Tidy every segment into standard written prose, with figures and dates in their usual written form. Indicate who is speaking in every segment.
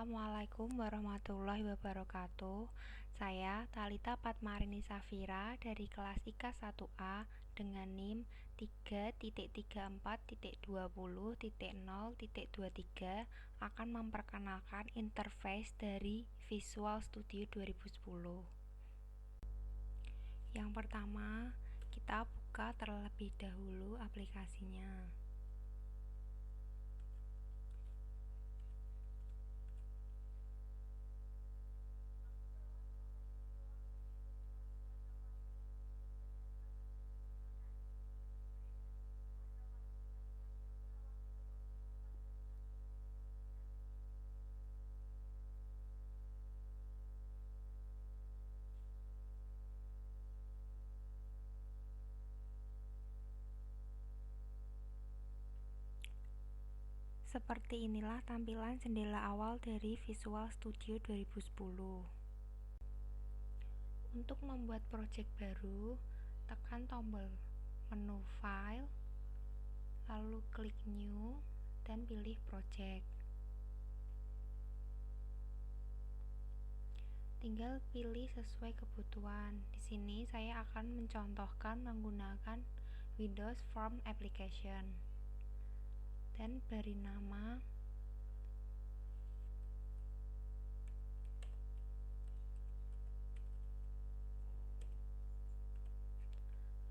Speaker 1: Assalamualaikum warahmatullahi wabarakatuh. Saya Talita Patmarini Safira dari kelas IKA 1A dengan NIM 3.34.20.0.23 akan memperkenalkan interface dari Visual Studio 2010. Yang pertama, kita buka terlebih dahulu aplikasinya. Seperti inilah tampilan jendela awal dari Visual Studio 2010. Untuk membuat project baru, tekan tombol menu File, lalu klik New, dan pilih Project. Tinggal pilih sesuai kebutuhan. Di sini saya akan mencontohkan menggunakan Windows Form Application dan beri nama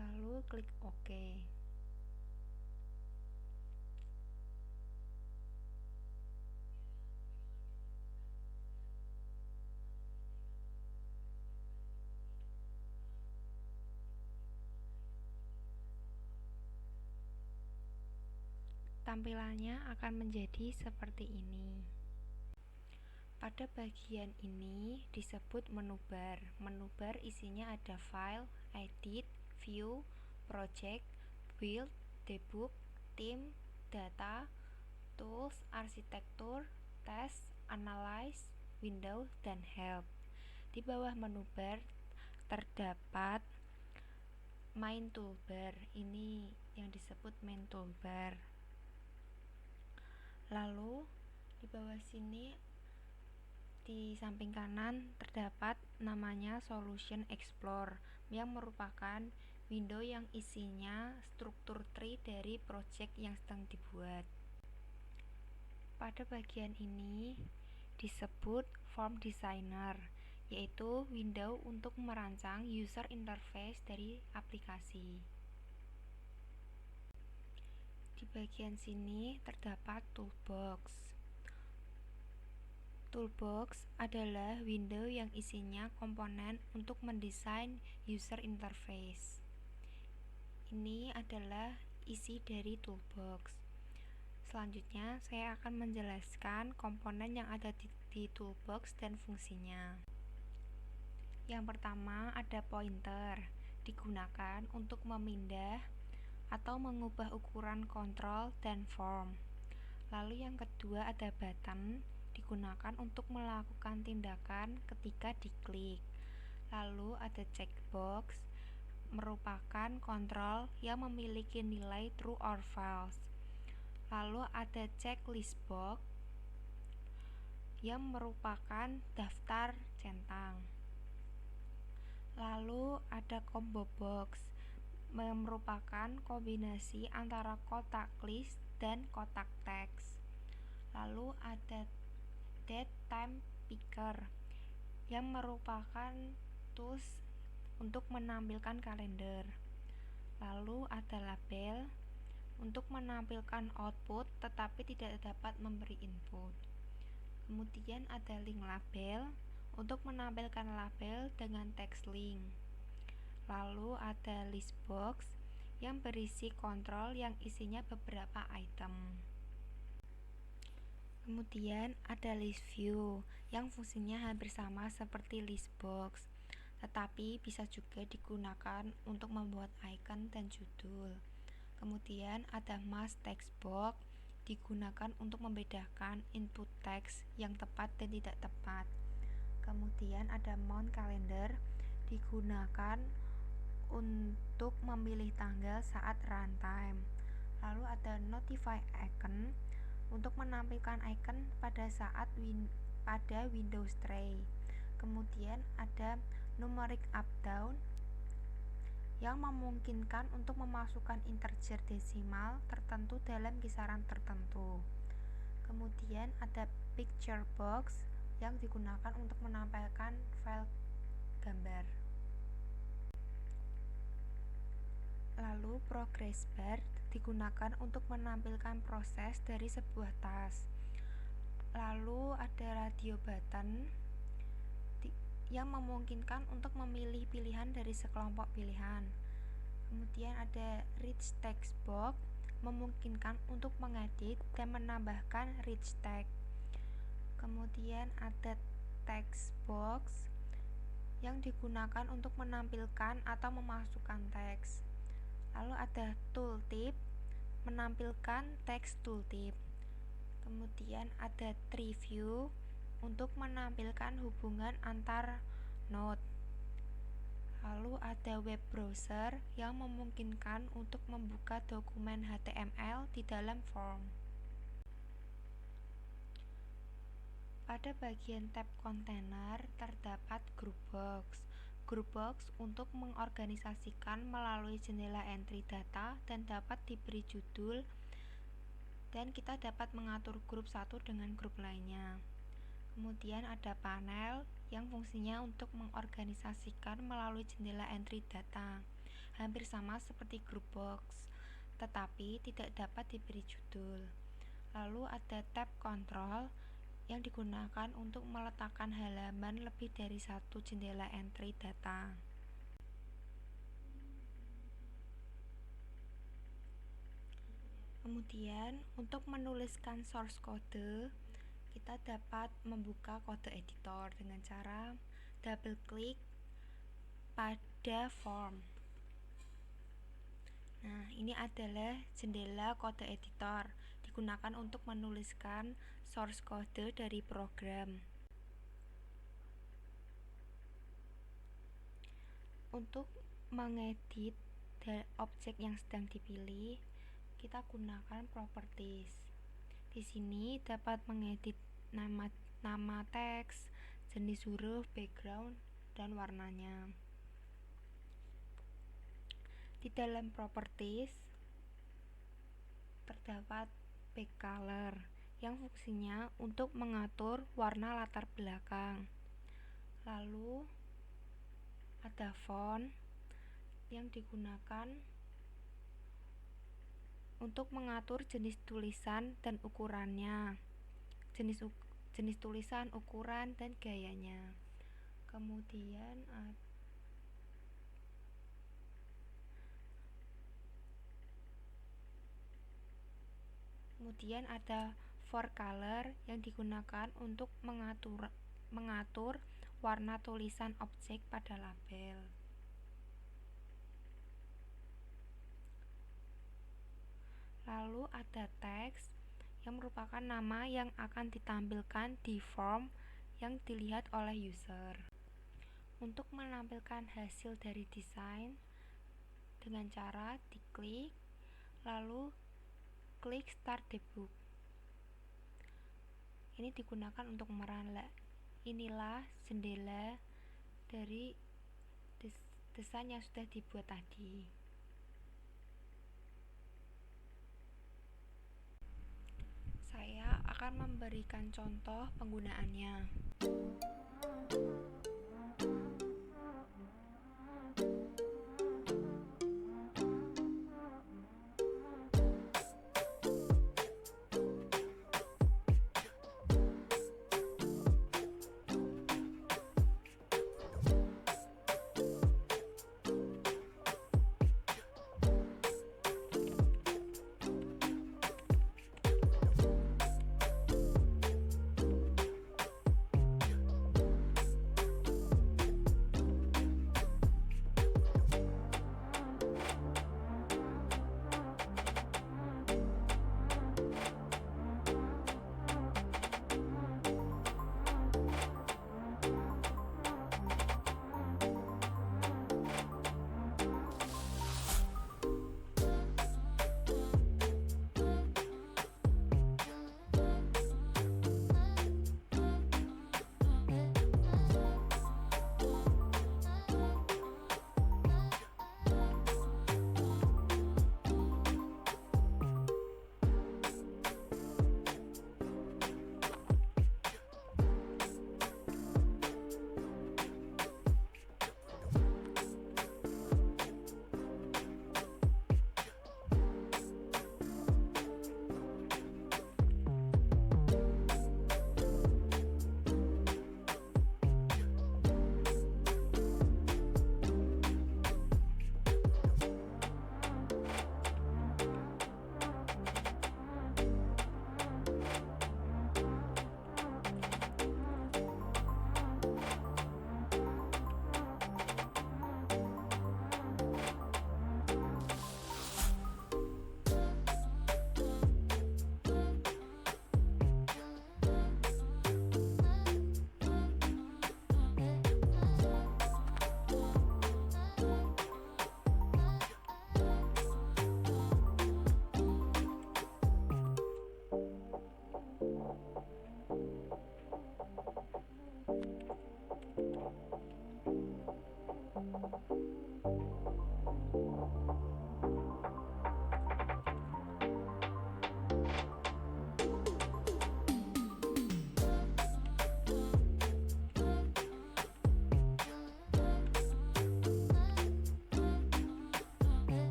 Speaker 1: lalu klik OK. Tampilannya akan menjadi seperti ini. Pada bagian ini disebut menu bar. Menu bar isinya ada File, Edit, View, Project, Build, Debug, Theme, Data, Tools, Arsitektur, Test, Analyze, Window, dan Help. Di bawah menu bar terdapat Main Toolbar. Ini yang disebut Main Toolbar. Lalu di bawah sini di samping kanan terdapat namanya Solution Explorer yang merupakan window yang isinya struktur tree dari project yang sedang dibuat. Pada bagian ini disebut Form Designer, yaitu window untuk merancang user interface dari aplikasi. Di bagian sini terdapat Toolbox. Toolbox adalah window yang isinya komponen untuk mendesain user interface. Ini adalah isi dari Toolbox. Selanjutnya, saya akan menjelaskan komponen yang ada di Toolbox dan fungsinya. Yang pertama, ada pointer, digunakan untuk memindah atau mengubah ukuran kontrol dan form. Lalu yang kedua ada button, digunakan untuk melakukan tindakan ketika diklik. Lalu ada checkbox, merupakan kontrol yang memiliki nilai true or false. Lalu ada checklist box yang merupakan daftar centang. Lalu ada combo box, merupakan kombinasi antara kotak list dan kotak teks. Lalu ada date time picker yang merupakan tools untuk menampilkan kalender. Lalu ada label untuk menampilkan output tetapi tidak dapat memberi input. Kemudian ada link label untuk menampilkan label dengan teks link. Lalu ada list box yang berisi kontrol yang isinya beberapa item. Kemudian ada list view yang fungsinya hampir sama seperti list box, tetapi bisa juga digunakan untuk membuat icon dan judul. Kemudian ada mask text box, digunakan untuk membedakan input teks yang tepat dan tidak tepat. Kemudian ada mount calendar, digunakan untuk memilih tanggal saat runtime. Lalu ada notify icon untuk menampilkan icon pada saat pada Windows Tray. Kemudian ada numeric up down yang memungkinkan untuk memasukkan integer desimal tertentu dalam kisaran tertentu. Kemudian ada picture box yang digunakan untuk menampilkan file gambar. Lalu progress bar digunakan untuk menampilkan proses dari sebuah task. Lalu ada radio button yang memungkinkan untuk memilih pilihan dari sekelompok pilihan. Kemudian ada rich text box memungkinkan untuk mengedit dan menambahkan rich text. Kemudian ada text box yang digunakan untuk menampilkan atau memasukkan teks. Lalu ada tooltip menampilkan teks tooltip. Kemudian ada tree view untuk menampilkan hubungan antar node. Lalu ada web browser yang memungkinkan untuk membuka dokumen HTML di dalam form. Pada bagian tab kontainer terdapat group box. Group box untuk mengorganisasikan melalui jendela entry data dan dapat diberi judul, dan kita dapat mengatur grup satu dengan grup lainnya. Kemudian ada panel yang fungsinya untuk mengorganisasikan melalui jendela entry data, hampir sama seperti group box, tetapi tidak dapat diberi judul. Lalu ada tab control yang digunakan untuk meletakkan halaman lebih dari satu jendela entry data. Kemudian untuk menuliskan source code, kita dapat membuka kode editor dengan cara double klik pada form. Nah, ini adalah jendela kode editor, digunakan untuk menuliskan source code dari program. Untuk mengedit objek yang sedang dipilih, kita gunakan properties. Di sini dapat mengedit nama teks, jenis huruf, background, dan warnanya. Di dalam properties terdapat backcolor yang fungsinya untuk mengatur warna latar belakang. Lalu ada font yang digunakan untuk mengatur jenis tulisan dan ukurannya, jenis tulisan, ukuran, dan gayanya. Kemudian ada for color yang digunakan untuk mengatur warna tulisan objek pada label. Lalu ada text yang merupakan nama yang akan ditampilkan di form yang dilihat oleh user. Untuk menampilkan hasil dari desain dengan cara diklik, lalu klik Start Debug. Ini digunakan untuk merunlah. Inilah jendela dari desain yang sudah dibuat tadi. Saya akan memberikan contoh penggunaannya.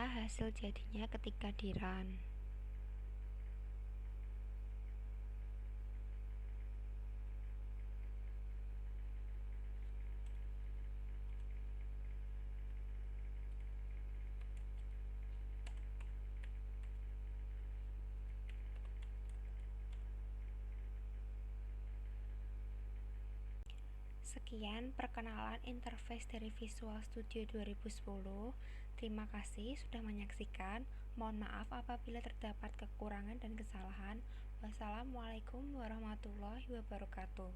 Speaker 1: inilah hasil jadinya ketika di run. Sekian perkenalan interface dari Visual Studio 2010. Terima kasih sudah menyaksikan. Mohon maaf apabila terdapat kekurangan dan kesalahan. Wassalamualaikum warahmatullahi wabarakatuh.